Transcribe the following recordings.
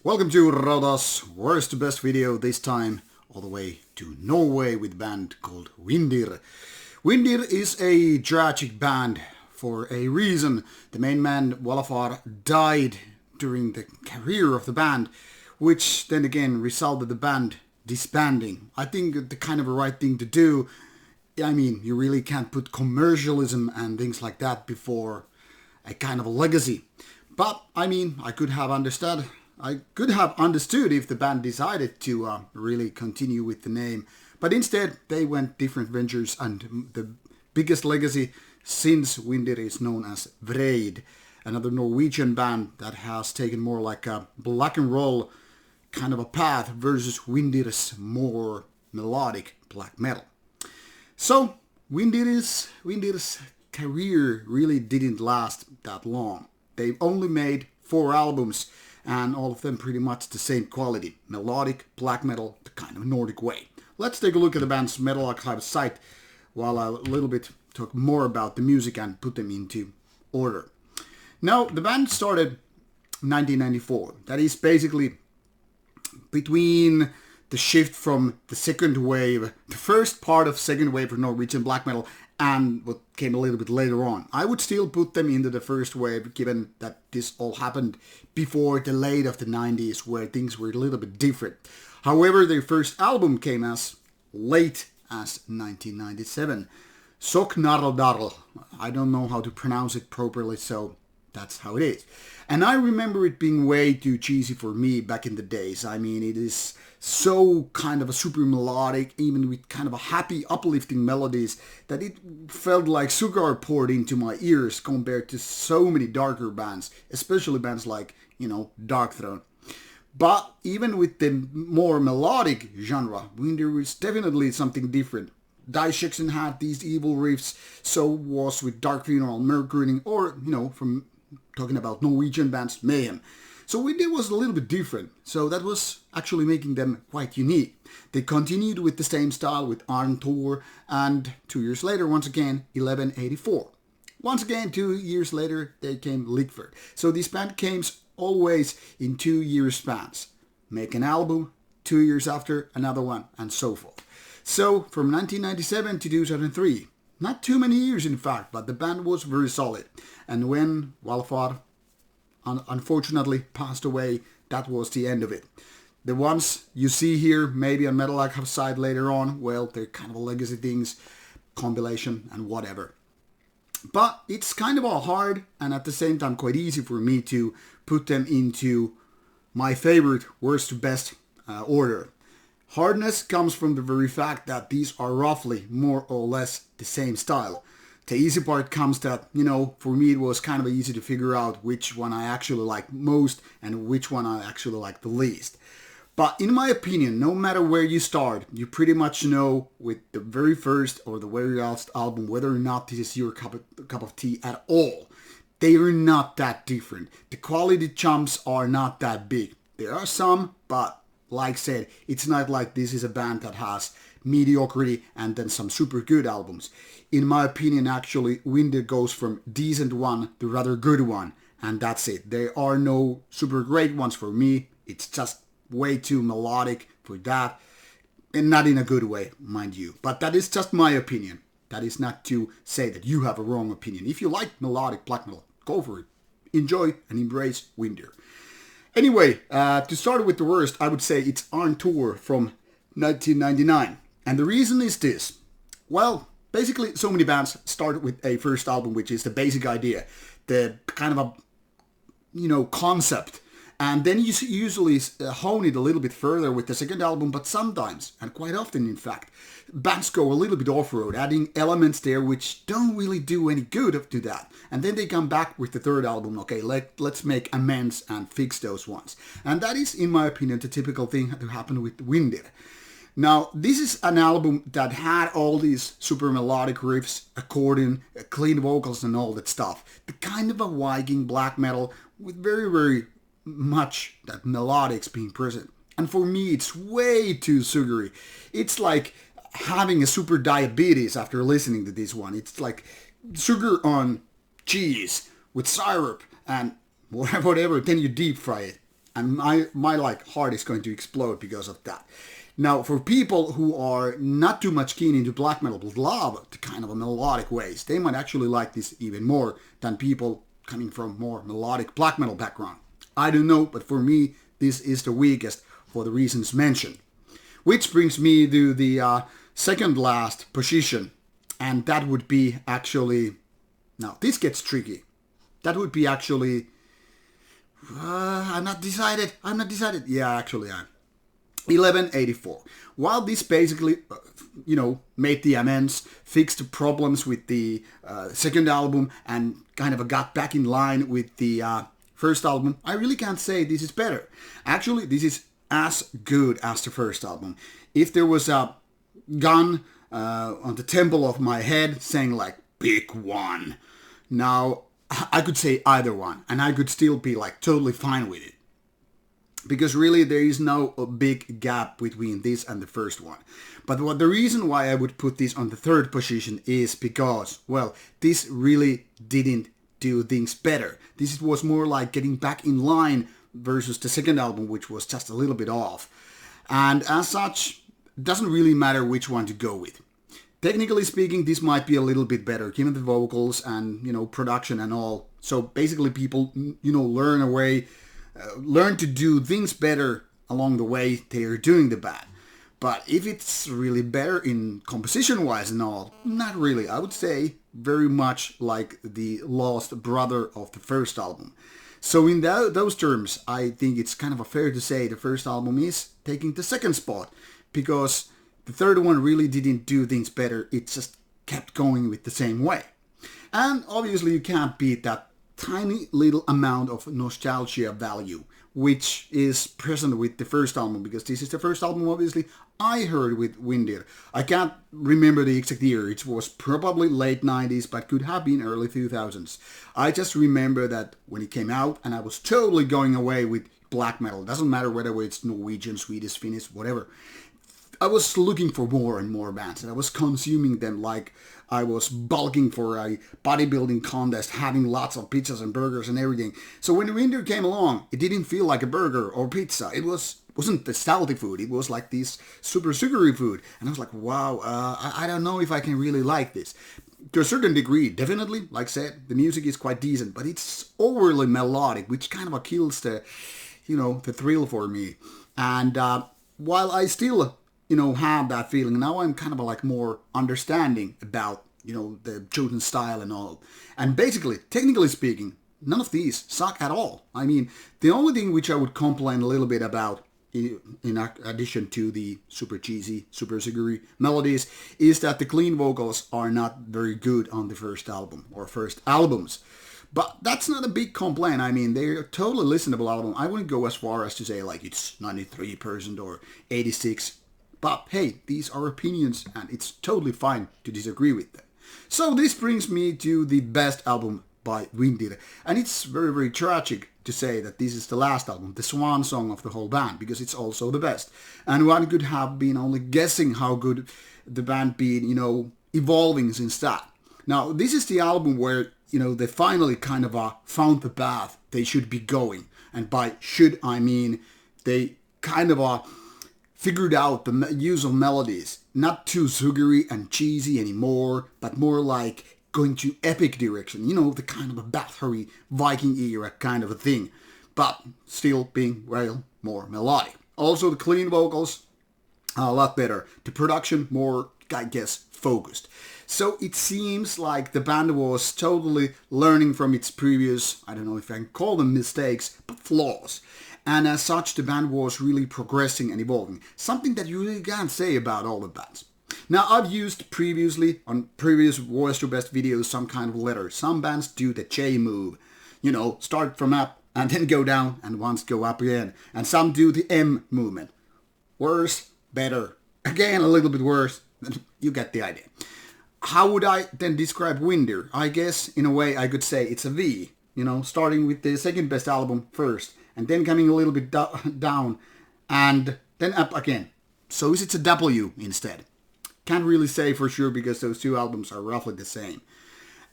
Welcome to Rauta's worst to best video, this time all the way to Norway with a band called Windir. Windir is a tragic band for a reason. The main man, Walafar, died during the career of the band, which then again resulted the band disbanding. I think the kind of a right thing to do. I mean, you really can't put commercialism and things like that before a kind of a legacy. But, I mean, I could have understood if the band decided to really continue with the name. But instead, they went different ventures, and the biggest legacy since Windir is known as Vreid, another Norwegian band that has taken more like a black and roll kind of a path versus Windir's more melodic black metal. So, Windir's career really didn't last that long. They've only made 4 albums, and all of them pretty much the same quality. Melodic, black metal, the kind of Nordic way. Let's take a look at the band's Metal Archive site while I a little bit talk more about the music and put them into order. Now, the band started 1994. That is basically between the shift from the second wave, the first part of second wave for Norwegian black metal, and what came a little bit later on. I would still put them into the first wave, given that this all happened before the late of the 90s, where things were a little bit different. However, their first album came as late as 1997. Soknarldarl. I don't know how to pronounce it properly, so that's how it is. And I remember it being way too cheesy for me back in the days. I mean, it is so kind of a super melodic, even with kind of a happy, uplifting melodies, that it felt like sugar poured into my ears compared to so many darker bands, especially bands like, Darkthrone. But even with the more melodic genre, Windir was definitely something different. Dissection had these evil riffs, so was with Dark Funeral, Mercury, or, from talking about Norwegian bands, Mayhem. So Windir was a little bit different, so that was actually making them quite unique. They continued with the same style with Arntor, and 2 years later, once again, 1184. Once again, 2 years later, they came Lickford. So this band came always in 2-year spans. Make an album, 2 years after, another one, and so forth. So, from 1997 to 2003, not too many years in fact, but the band was very solid. And when Walafar unfortunately passed away, that was the end of it. The ones you see here, maybe on Metal Archive side later on, well, they're kind of legacy things, compilation and whatever. But it's kind of all hard and at the same time quite easy for me to put them into my favorite worst to best order. Hardness comes from the very fact that these are roughly more or less the same style. The easy part comes that, for me it was kind of easy to figure out which one I actually like most and which one I actually like the least. But in my opinion, no matter where you start, you pretty much know with the very first or the very last album whether or not this is your cup of tea at all. They are not that different. The quality jumps are not that big. There are some, but like said, it's not like this is a band that has mediocrity and then some super good albums. In my opinion, actually, Windir goes from decent one to rather good one, and that's it. There are no super great ones for me. It's just way too melodic for that, and not in a good way, mind you. But that is just my opinion. That is not to say that you have a wrong opinion. If you like melodic black metal, go for it. Enjoy and embrace Windir. Anyway, to start with the worst, I would say it's On Tour from 1999. And the reason is this. Well, basically so many bands start with a first album, which is the basic idea, the kind of a, concept. And then you usually hone it a little bit further with the second album, but sometimes, and quite often in fact, bands go a little bit off-road, adding elements there which don't really do any good to that. And then they come back with the third album, okay, let's make amends and fix those ones. And that is, in my opinion, the typical thing to happen with Windir. Now, this is an album that had all these super melodic riffs, accordion, clean vocals and all that stuff. The kind of a Viking black metal with very, very much that melodics being present. And for me, it's way too sugary. It's like having a super diabetes after listening to this one. It's like sugar on cheese with syrup and whatever, then you deep fry it. And my like heart is going to explode because of that. Now, for people who are not too much keen into black metal but love the kind of a melodic ways, they might actually like this even more than people coming from more melodic black metal background. I don't know, but for me, this is the weakest for the reasons mentioned. Which brings me to the second last position, and that would be actually... Now, this gets tricky. That would be actually... I'm not decided. Yeah, actually I am. 1184. While this basically, made the amends, fixed the problems with the second album, and kind of got back in line with the first album, I really can't say this is better. Actually, this is as good as the first album. If there was a gun on the temple of my head saying like, pick one. Now, I could say either one, and I could still be like totally fine with it. Because really there is no big gap between this and the first one. But the reason why I would put this on the third position is because, well, this really didn't do things better. This was more like getting back in line versus the second album, which was just a little bit off. And as such, it doesn't really matter which one to go with. Technically speaking, this might be a little bit better, given the vocals and, production and all. So basically people, learn to do things better along the way they are doing the band. But if it's really better in composition-wise and all, not really. I would say very much like the lost brother of the first album. So in those terms, I think it's kind of fair to say the first album is taking the second spot, because the third one really didn't do things better. It just kept going with the same way. And obviously you can't beat that tiny little amount of nostalgia value, which is present with the first album, because this is the first album obviously I heard with Windir. I can't remember the exact year. It was probably late 90s, but could have been early 2000s. I just remember that when it came out, and I was totally going away with black metal. Doesn't matter whether it's Norwegian, Swedish, Finnish, whatever. I was looking for more and more bands, and I was consuming them like I was bulking for a bodybuilding contest, having lots of pizzas and burgers and everything. So when Windir came along, it didn't feel like a burger or pizza. It wasn't the salty food. It was like this super sugary food. And I was like, wow, I don't know if I can really like this. To a certain degree, definitely, like I said, the music is quite decent, but it's overly melodic, which kind of kills the thrill for me. And while I still have that feeling. Now I'm kind of like more understanding about, the chosen style and all. And basically, technically speaking, none of these suck at all. I mean, the only thing which I would complain a little bit about, in addition to the super cheesy, super sugary melodies, is that the clean vocals are not very good on the first album or first albums. But that's not a big complaint. I mean, they're a totally listenable album. I wouldn't go as far as to say like it's 93% or 86%. But hey, these are opinions and it's totally fine to disagree with them. So this brings me to the best album by Windir. And it's very, very tragic to say that this is the last album, the swan song of the whole band, because it's also the best. And one could have been only guessing how good the band been, evolving since that. Now, this is the album where, they finally kind of found the path they should be going. And by should, I mean they kind of figured out the use of melodies, not too sugary and cheesy anymore, but more like going to epic direction, the kind of a Bathory Viking era kind of a thing, but still being well more melodic. Also the clean vocals are a lot better, the production more, I guess, focused. So it seems like the band was totally learning from its previous, I don't know if I can call them mistakes, but flaws. And as such, the band was really progressing and evolving. Something that you really can't say about all the bands. Now, I've used previously, on previous Worst to Best videos, some kind of letter. Some bands do the J move. Start from up and then go down and once go up again. And some do the M movement. Worse, better. Again, a little bit worse. You get the idea. How would I then describe Windir? I guess, in a way, I could say it's a V. Starting with the second best album first. And then coming a little bit down, and then up again. So is it a W instead? Can't really say for sure because those two albums are roughly the same.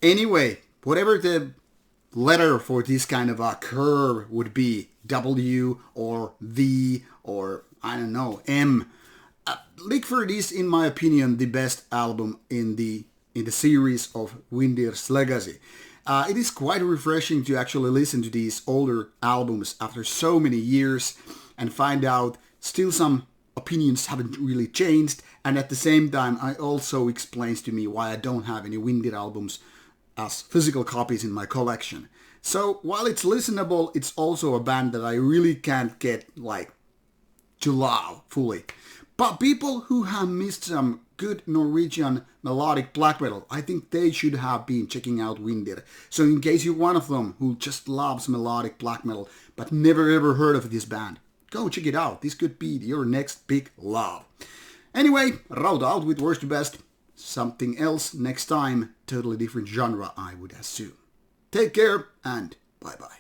Anyway, whatever the letter for this kind of a curve would be, W or V or I don't know, M. Lickford is, in my opinion, the best album in the series of Windir's legacy. It is quite refreshing to actually listen to these older albums after so many years and find out still some opinions haven't really changed, and at the same time it also explains to me why I don't have any Windir albums as physical copies in my collection. So while it's listenable, it's also a band that I really can't get to love fully. But people who have missed some good Norwegian melodic black metal, I think they should have been checking out Windir. So in case you're one of them who just loves melodic black metal but never ever heard of this band, go check it out. This could be your next big love. Anyway, Rauta out with worst to best. Something else next time, totally different genre I would assume. Take care and bye bye.